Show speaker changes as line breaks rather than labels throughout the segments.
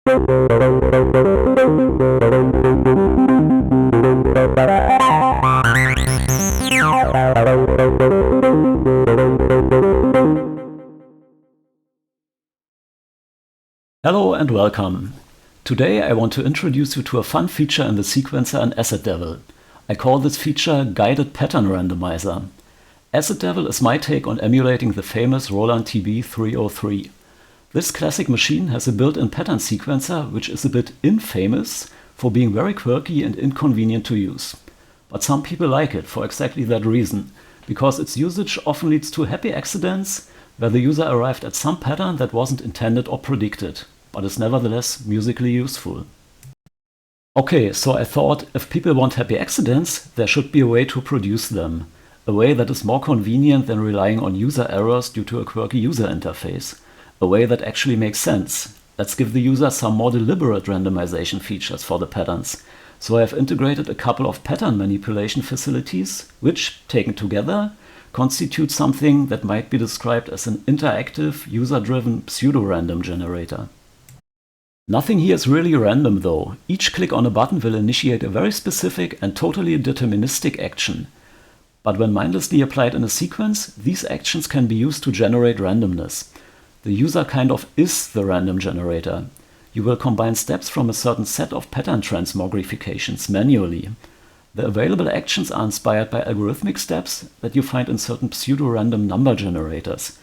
Hello and welcome. Today I want to introduce you to a fun feature in the sequencer in AcidDevil. I call this feature Guided Pattern Randomizer. AcidDevil is my take on emulating the famous Roland TB-303. This classic machine has a built-in pattern sequencer which is a bit infamous for being very quirky and inconvenient to use. But some people like it for exactly that reason, because its usage often leads to happy accidents where the user arrived at some pattern that wasn't intended or predicted, but is nevertheless musically useful. Okay, so I thought if people want happy accidents, there should be a way to produce them. A way that is more convenient than relying on user errors due to a quirky user interface. A way that actually makes sense. Let's give the user some more deliberate randomization features for the patterns. So I have integrated a couple of pattern manipulation facilities, which, taken together, constitute something that might be described as an interactive, user-driven pseudo-random generator. Nothing here is really random though. Each click on a button will initiate a very specific and totally deterministic action. But when mindlessly applied in a sequence, these actions can be used to generate randomness. The user kind of is the random generator. You will combine steps from a certain set of pattern transmogrifications manually. The available actions are inspired by algorithmic steps that you find in certain pseudo-random number generators.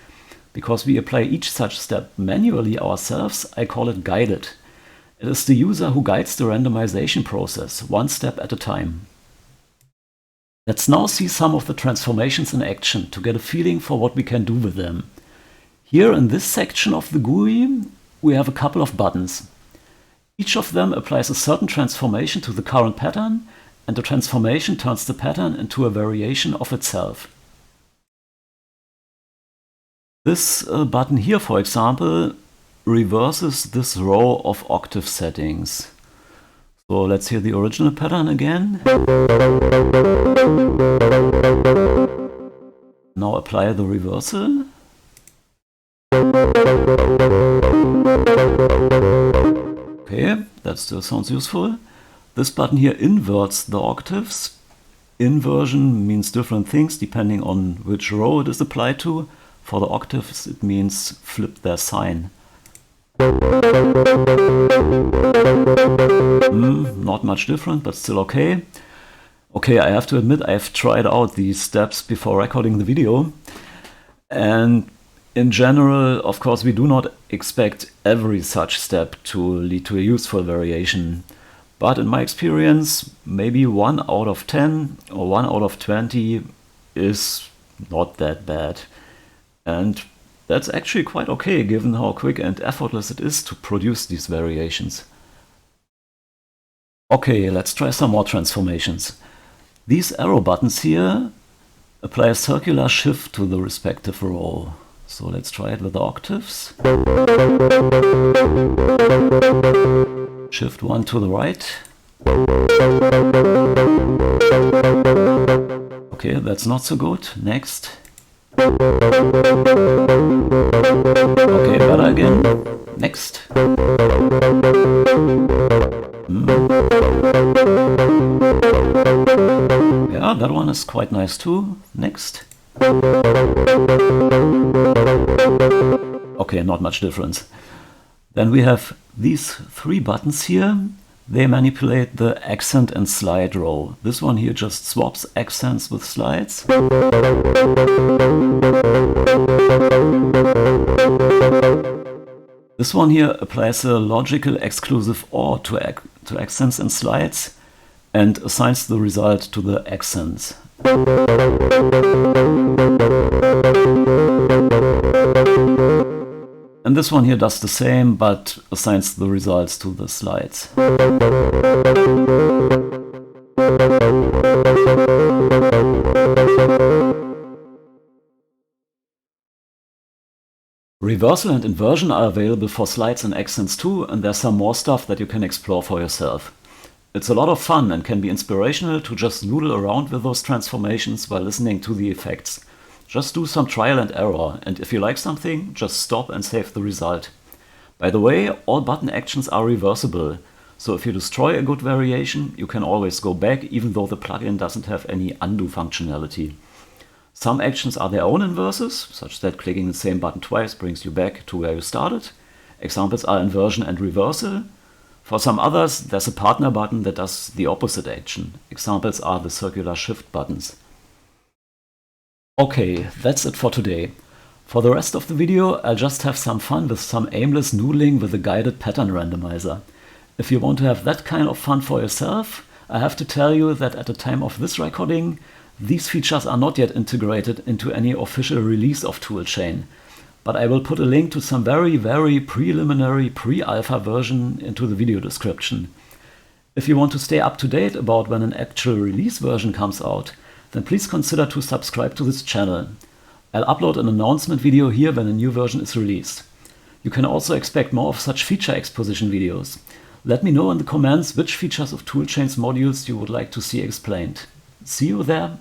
Because we apply each such step manually ourselves, I call it guided. It is the user who guides the randomization process, one step at a time. Let's now see some of the transformations in action to get a feeling for what we can do with them. Here in this section of the GUI, we have a couple of buttons. Each of them applies a certain transformation to the current pattern, and the transformation turns the pattern into a variation of itself. This button here, for example, reverses this row of octave settings. So let's hear the original pattern again. Now apply the reversal. Okay, that still sounds useful. This button here inverts the octaves. Inversion means different things depending on which row it is applied to. For the octaves, it means flip their sign. Not much different, but still okay. Okay, I have to admit I've tried out these steps before recording the video. And in general, of course, we do not expect every such step to lead to a useful variation. But in my experience, maybe 1 out of 10 or 1 out of 20 is not that bad. And that's actually quite okay, given how quick and effortless it is to produce these variations. Okay, let's try some more transformations. These arrow buttons here apply a circular shift to the respective row. So let's try it with the octaves. Shift 1 to the right. Okay, that's not so good. Next. Okay, better again. Next. Yeah, that one is quite nice too. Next. Okay, not much difference. Then we have these 3 buttons here. They manipulate the accent and slide row. This one here just swaps accents with slides. This one here applies a logical exclusive OR to accents and slides and assigns the result to the accents. And this one here does the same, but assigns the results to the slides. Reversal and inversion are available for slides and accents too, and there's some more stuff that you can explore for yourself. It's a lot of fun and can be inspirational to just noodle around with those transformations while listening to the effects. Just do some trial and error, and if you like something, just stop and save the result. By the way, all button actions are reversible, so if you destroy a good variation, you can always go back even though the plugin doesn't have any undo functionality. Some actions are their own inverses, such that clicking the same button twice brings you back to where you started. Examples are inversion and reversal. For some others, there's a partner button that does the opposite action. Examples are the circular shift buttons. Okay, that's it for today. For the rest of the video, I'll just have some fun with some aimless noodling with a guided pattern randomizer. If you want to have that kind of fun for yourself, I have to tell you that at the time of this recording, these features are not yet integrated into any official release of Toolchain. But I will put a link to some very preliminary pre-alpha version into the video description. If you want to stay up to date about when an actual release version comes out, then please consider to subscribe to this channel. I'll upload an announcement video here when a new version is released. You can also expect more of such feature exposition videos. Let me know in the comments which features of Toolchain's modules you would like to see explained. See you there!